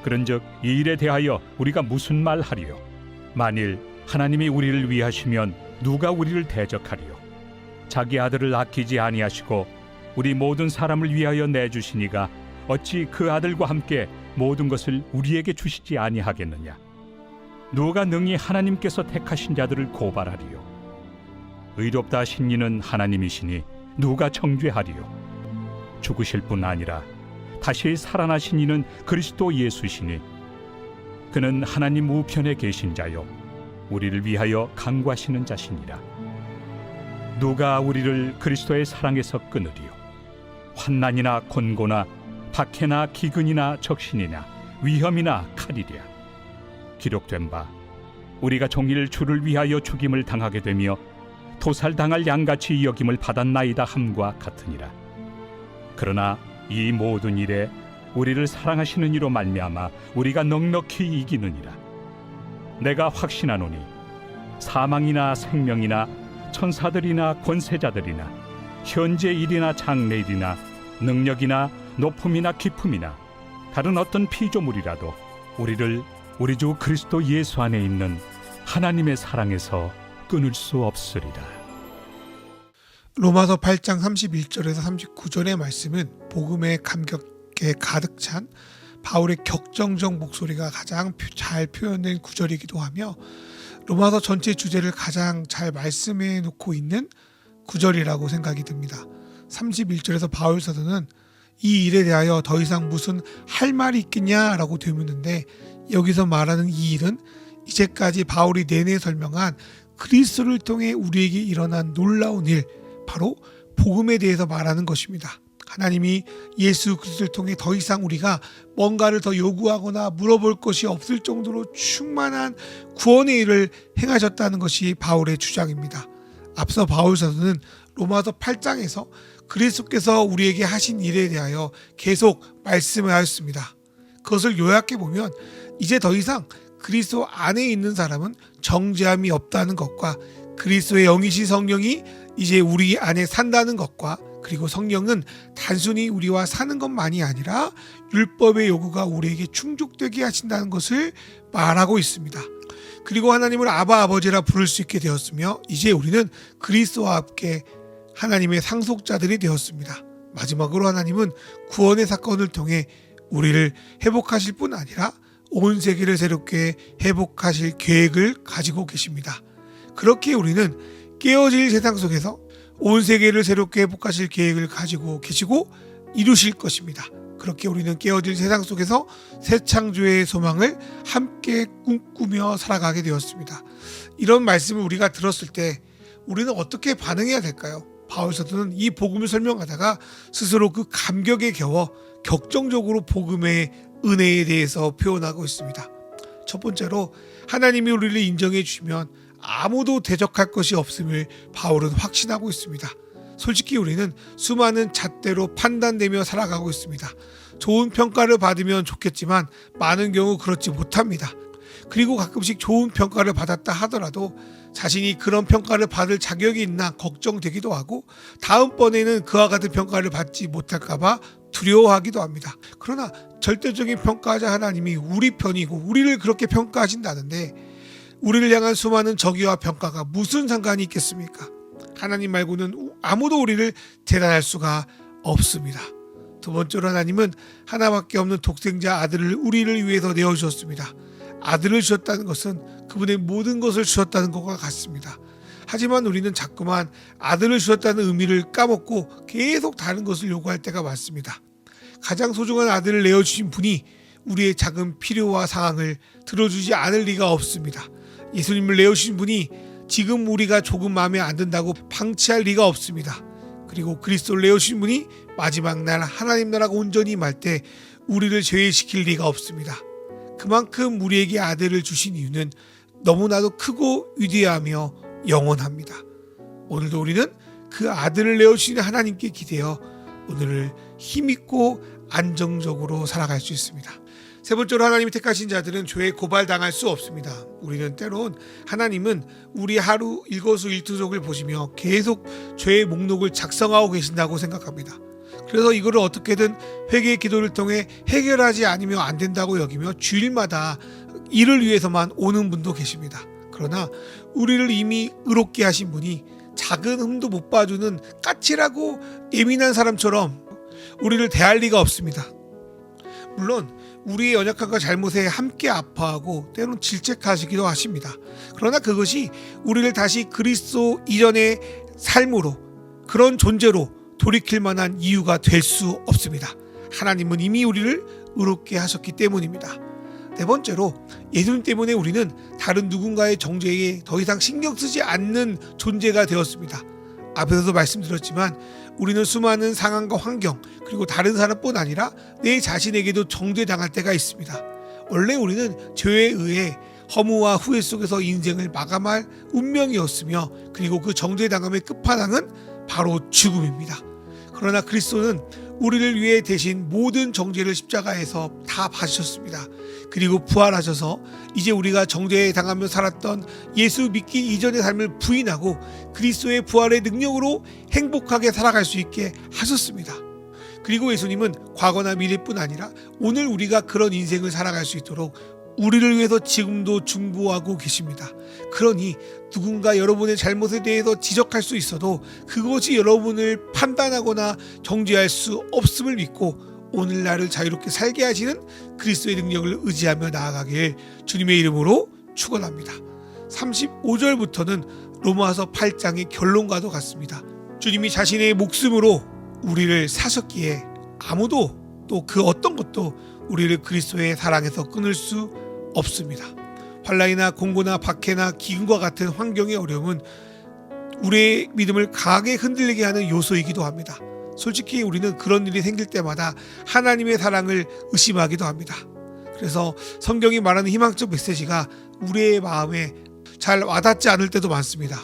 그런즉 이 일에 대하여 우리가 무슨 말하리요? 만일 하나님이 우리를 위하시면 누가 우리를 대적하리요? 자기 아들을 아끼지 아니하시고 우리 모든 사람을 위하여 내주시니가 어찌 그 아들과 함께 모든 것을 우리에게 주시지 아니하겠느냐? 누가 능히 하나님께서 택하신 자들을 고발하리요? 의롭다 하신 이는 하나님이시니 누가 정죄하리요? 죽으실 뿐 아니라 다시 살아나신 이는 그리스도 예수시니 그는 하나님 우편에 계신 자요 우리를 위하여 간구하시는 자시니라. 누가 우리를 그리스도의 사랑에서 끊으리요? 환난이나 곤고나 박해나 기근이나 적신이나 위험이나 칼이랴. 기록된 바 우리가 종일 주를 위하여 죽임을 당하게 되며 도살당할 양같이 여김을 받았나이다 함과 같으니라. 그러나 이 모든 일에 우리를 사랑하시는 이로 말미암아 우리가 넉넉히 이기느니라. 내가 확신하노니 사망이나 생명이나 천사들이나 권세자들이나 현재 일이나 장래 일이나 능력이나 높음이나 깊음이나 다른 어떤 피조물이라도 우리를 우리 주 그리스도 예수 안에 있는 하나님의 사랑에서 끊을 수 없으리라. 로마서 8장 31절에서 39절의 말씀은 복음의 감격에 가득 찬 바울의 격정적 목소리가 가장 잘 표현된 구절이기도 하며 로마서 전체 주제를 가장 잘 말씀해 놓고 있는 구절이라고 생각이 듭니다. 31절에서 바울 사도는 이 일에 대하여 더 이상 무슨 할 말이 있겠냐라고 되묻는데, 여기서 말하는 이 일은 이제까지 바울이 내내 설명한 그리스도를 통해 우리에게 일어난 놀라운 일, 바로 복음에 대해서 말하는 것입니다. 하나님이 예수 그리스도를 통해 더 이상 우리가 뭔가를 더 요구하거나 물어볼 것이 없을 정도로 충만한 구원의 일을 행하셨다는 것이 바울의 주장입니다. 앞서 바울 사도는 로마서 8장에서 그리스도께서 우리에게 하신 일에 대하여 계속 말씀을 하였습니다. 그것을 요약해 보면 이제 더 이상 그리스도 안에 있는 사람은 정죄함이 없다는 것과 그리스도의 영이신 성령이 이제 우리 안에 산다는 것과, 그리고 성령은 단순히 우리와 사는 것만이 아니라 율법의 요구가 우리에게 충족되게 하신다는 것을 말하고 있습니다. 그리고 하나님을 아바 아버지라 부를 수 있게 되었으며 이제 우리는 그리스도와 함께 하나님의 상속자들이 되었습니다. 마지막으로 하나님은 구원의 사건을 통해 우리를 회복하실 뿐 아니라 온 세계를 새롭게 회복하실 계획을 가지고 계십니다. 그렇게 우리는 깨어질 세상 속에서 온 세계를 새롭게 회복하실 계획을 가지고 계시고 이루실 것입니다. 그렇게 우리는 깨어질 세상 속에서 새 창조의 소망을 함께 꿈꾸며 살아가게 되었습니다. 이런 말씀을 우리가 들었을 때 우리는 어떻게 반응해야 될까요? 바울 사도는 이 복음을 설명하다가 스스로 그 감격에 겨워 격정적으로 복음의 은혜에 대해서 표현하고 있습니다. 첫 번째로 하나님이 우리를 인정해 주시면 아무도 대적할 것이 없음을 바울은 확신하고 있습니다. 솔직히 우리는 수많은 잣대로 판단되며 살아가고 있습니다. 좋은 평가를 받으면 좋겠지만 많은 경우 그렇지 못합니다. 그리고 가끔씩 좋은 평가를 받았다 하더라도 자신이 그런 평가를 받을 자격이 있나 걱정되기도 하고 다음번에는 그와 같은 평가를 받지 못할까봐 두려워하기도 합니다. 그러나 절대적인 평가자 하나님이 우리 편이고 우리를 그렇게 평가하신다는데 우리를 향한 수많은 적의와 평가가 무슨 상관이 있겠습니까? 하나님 말고는 아무도 우리를 재단할 수가 없습니다. 두 번째로 하나님은 하나밖에 없는 독생자 아들을 우리를 위해서 내어주셨습니다. 아들을 주셨다는 것은 그분의 모든 것을 주셨다는 것과 같습니다. 하지만 우리는 자꾸만 아들을 주셨다는 의미를 까먹고 계속 다른 것을 요구할 때가 많습니다. 가장 소중한 아들을 내어주신 분이 우리의 작은 필요와 상황을 들어주지 않을 리가 없습니다. 예수님을 내어주신 분이 지금 우리가 조금 마음에 안 든다고 방치할 리가 없습니다. 그리고 그리스도를 내어주신 분이 마지막 날 하나님 나라가 온전히 임할 때 우리를 제외시킬 리가 없습니다. 그만큼 우리에게 아들을 주신 이유는 너무나도 크고 위대하며 영원합니다. 오늘도 우리는 그 아들을 내어주시는 하나님께 기대어 오늘을 힘있고 안정적으로 살아갈 수 있습니다. 세 번째로 하나님이 택하신 자들은 죄에 고발당할 수 없습니다. 우리는 때론 하나님은 우리 하루 일거수일투족을 보시며 계속 죄의 목록을 작성하고 계신다고 생각합니다. 그래서 이거를 어떻게든 회개의 기도를 통해 해결하지 않으면 안 된다고 여기며 주일마다 이를 위해서만 오는 분도 계십니다. 그러나 우리를 이미 의롭게 하신 분이 작은 흠도 못 봐주는 까칠하고 예민한 사람처럼 우리를 대할 리가 없습니다. 물론 우리의 연약함과 잘못에 함께 아파하고 때로는 질책하시기도 하십니다. 그러나 그것이 우리를 다시 그리스도 이전의 삶으로, 그런 존재로 돌이킬 만한 이유가 될 수 없습니다. 하나님은 이미 우리를 의롭게 하셨기 때문입니다. 네 번째로, 예수님 때문에 우리는 다른 누군가의 정죄에 더 이상 신경 쓰지 않는 존재가 되었습니다. 앞에서도 말씀드렸지만 우리는 수많은 상황과 환경, 그리고 다른 사람뿐 아니라 내 자신에게도 정죄당할 때가 있습니다. 원래 우리는 죄에 의해 허무와 후회 속에서 인생을 마감할 운명이었으며, 그리고 그 정죄당함의 끝판왕은 바로 죽음입니다. 그러나 그리스도는 우리를 위해 대신 모든 정죄를 십자가에서 다 받으셨습니다. 그리고 부활하셔서 이제 우리가 정죄에 당하며 살았던 예수 믿기 이전의 삶을 부인하고 그리스도의 부활의 능력으로 행복하게 살아갈 수 있게 하셨습니다. 그리고 예수님은 과거나 미래뿐 아니라 오늘 우리가 그런 인생을 살아갈 수 있도록 우리를 위해서 지금도 중보하고 계십니다. 그러니 누군가 여러분의 잘못에 대해서 지적할 수 있어도 그것이 여러분을 판단하거나 정죄할 수 없음을 믿고 오늘 나를 자유롭게 살게 하시는 그리스도의 능력을 의지하며 나아가길 주님의 이름으로 축원합니다. 35절부터는 로마서 8장의 결론과도 같습니다. 주님이 자신의 목숨으로 우리를 사셨기에 아무도 또 그 어떤 것도 우리를 그리스도의 사랑에서 끊을 수 없습니다. 환난이나 공고나 박해나 기근과 같은 환경의 어려움은 우리의 믿음을 강하게 흔들리게 하는 요소이기도 합니다. 솔직히 우리는 그런 일이 생길 때마다 하나님의 사랑을 의심하기도 합니다. 그래서 성경이 말하는 희망적 메시지가 우리의 마음에 잘 와닿지 않을 때도 많습니다.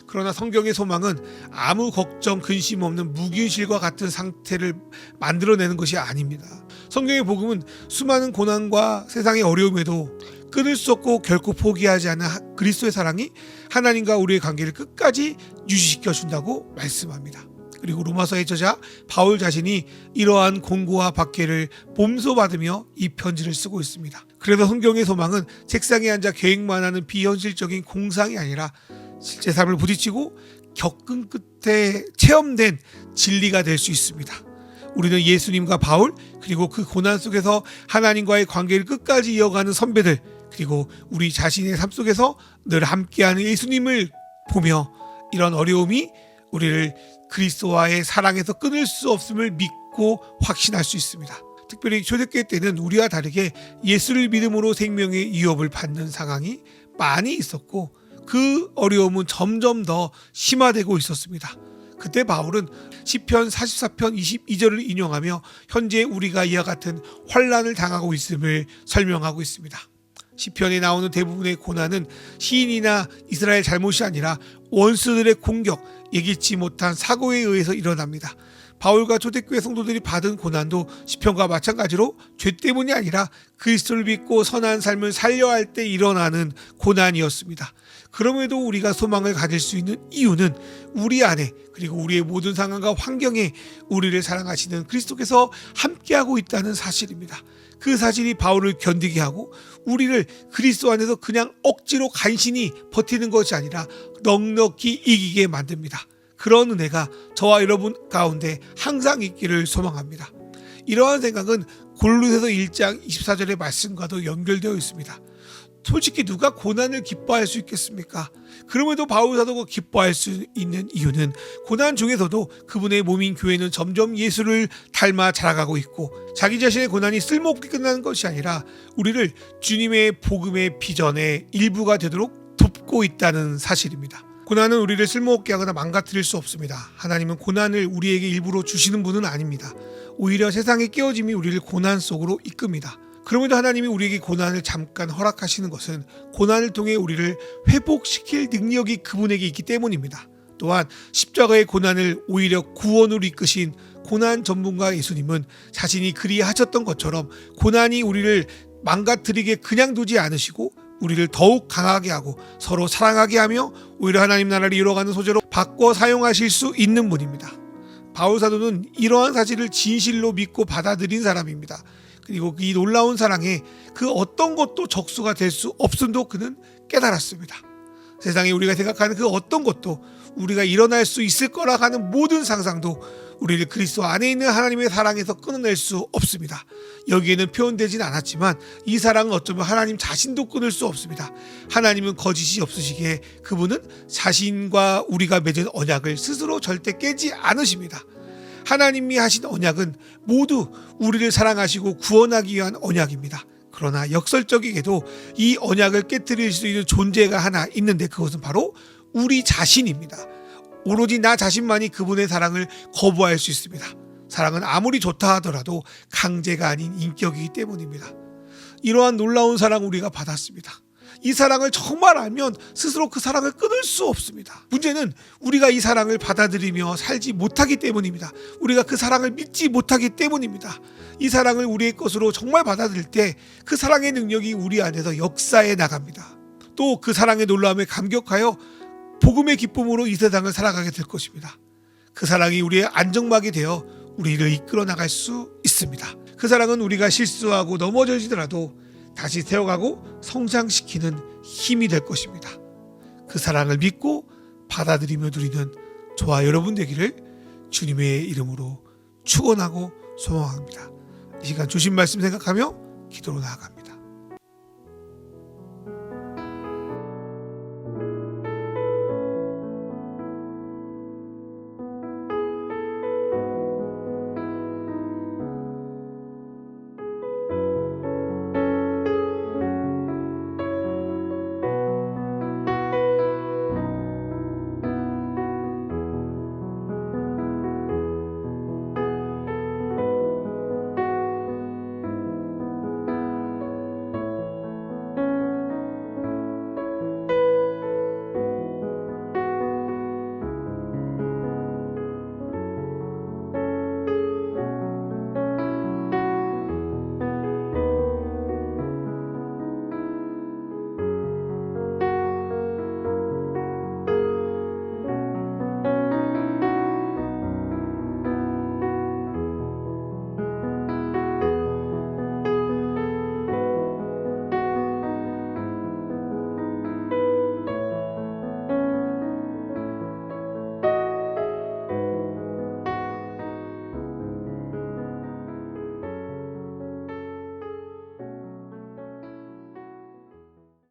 그러나 성경의 소망은 아무 걱정, 근심 없는 무균실과 같은 상태를 만들어내는 것이 아닙니다. 성경의 복음은 수많은 고난과 세상의 어려움에도 끊을 수 없고 결코 포기하지 않는 그리스도의 사랑이 하나님과 우리의 관계를 끝까지 유지시켜 준다고 말씀합니다. 그리고 로마서의 저자 바울 자신이 이러한 공고와 박해를 몸소받으며 이 편지를 쓰고 있습니다. 그래서 성경의 소망은 책상에 앉아 계획만 하는 비현실적인 공상이 아니라 실제 삶을 부딪히고 겪은 끝에 체험된 진리가 될 수 있습니다. 우리는 예수님과 바울, 그리고 그 고난 속에서 하나님과의 관계를 끝까지 이어가는 선배들, 그리고 우리 자신의 삶 속에서 늘 함께하는 예수님을 보며 이런 어려움이 우리를 그리스도와의 사랑에서 끊을 수 없음을 믿고 확신할 수 있습니다. 특별히 초대교회 때는 우리와 다르게 예수를 믿음으로 생명의 위협을 받는 상황이 많이 있었고 그 어려움은 점점 더 심화되고 있었습니다. 그때 바울은 시편 44편 22절을 인용하며 현재 우리가 이와 같은 환난을 당하고 있음을 설명하고 있습니다. 시편에 나오는 대부분의 고난은 시인이나 이스라엘 잘못이 아니라 원수들의 공격, 예기치 못한 사고에 의해서 일어납니다. 바울과 초대교회 성도들이 받은 고난도 시편과 마찬가지로 죄 때문이 아니라 그리스도를 믿고 선한 삶을 살려야 할 때 일어나는 고난이었습니다. 그럼에도 우리가 소망을 가질 수 있는 이유는 우리 안에, 그리고 우리의 모든 상황과 환경에 우리를 사랑하시는 그리스도께서 함께하고 있다는 사실입니다. 그 사실이 바울을 견디게 하고 우리를 그리스도 안에서 그냥 억지로 간신히 버티는 것이 아니라 넉넉히 이기게 만듭니다. 그런 은혜가 저와 여러분 가운데 항상 있기를 소망합니다. 이러한 생각은 골로새서 1장 24절의 말씀과도 연결되어 있습니다. 솔직히 누가 고난을 기뻐할 수 있겠습니까? 그럼에도 바울 사도가 기뻐할 수 있는 이유는 고난 중에서도 그분의 몸인 교회는 점점 예수를 닮아 자라가고 있고 자기 자신의 고난이 쓸모없게 끝나는 것이 아니라 우리를 주님의 복음의 비전의 일부가 되도록 돕고 있다는 사실입니다. 고난은 우리를 쓸모없게 하거나 망가뜨릴 수 없습니다. 하나님은 고난을 우리에게 일부러 주시는 분은 아닙니다. 오히려 세상의 깨어짐이 우리를 고난 속으로 이끕니다. 그럼에도 하나님이 우리에게 고난을 잠깐 허락하시는 것은 고난을 통해 우리를 회복시킬 능력이 그분에게 있기 때문입니다. 또한 십자가의 고난을 오히려 구원으로 이끄신 고난 전문가 예수님은 자신이 그리하셨던 것처럼 고난이 우리를 망가뜨리게 그냥 두지 않으시고 우리를 더욱 강하게 하고 서로 사랑하게 하며 오히려 하나님 나라를 이뤄가는 소재로 바꿔 사용하실 수 있는 분입니다. 바울 사도는 이러한 사실을 진실로 믿고 받아들인 사람입니다. 그리고 이 놀라운 사랑에 그 어떤 것도 적수가 될 수 없음도 그는 깨달았습니다. 세상에 우리가 생각하는 그 어떤 것도, 우리가 일어날 수 있을 거라 하는 모든 상상도 우리를 그리스도 안에 있는 하나님의 사랑에서 끊어낼 수 없습니다. 여기에는 표현되진 않았지만 이 사랑은 어쩌면 하나님 자신도 끊을 수 없습니다. 하나님은 거짓이 없으시기에 그분은 자신과 우리가 맺은 언약을 스스로 절대 깨지 않으십니다. 하나님이 하신 언약은 모두 우리를 사랑하시고 구원하기 위한 언약입니다. 그러나 역설적이게도 이 언약을 깨뜨릴 수 있는 존재가 하나 있는데 그것은 바로 우리 자신입니다. 오로지 나 자신만이 그분의 사랑을 거부할 수 있습니다. 사랑은 아무리 좋다 하더라도 강제가 아닌 인격이기 때문입니다. 이러한 놀라운 사랑 우리가 받았습니다. 이 사랑을 정말 알면 스스로 그 사랑을 끊을 수 없습니다. 문제는 우리가 이 사랑을 받아들이며 살지 못하기 때문입니다. 우리가 그 사랑을 믿지 못하기 때문입니다. 이 사랑을 우리의 것으로 정말 받아들일 때 그 사랑의 능력이 우리 안에서 역사해 나갑니다. 또 그 사랑의 놀라움에 감격하여 복음의 기쁨으로 이 세상을 살아가게 될 것입니다. 그 사랑이 우리의 안정막이 되어 우리를 이끌어 나갈 수 있습니다. 그 사랑은 우리가 실수하고 넘어지더라도 다시 세워가고 성장시키는 힘이 될 것입니다. 그 사랑을 믿고 받아들이며 누리는 저와 여러분 되기를 주님의 이름으로 축원하고 소망합니다. 이 시간 주신 말씀 생각하며 기도로 나아갑니다.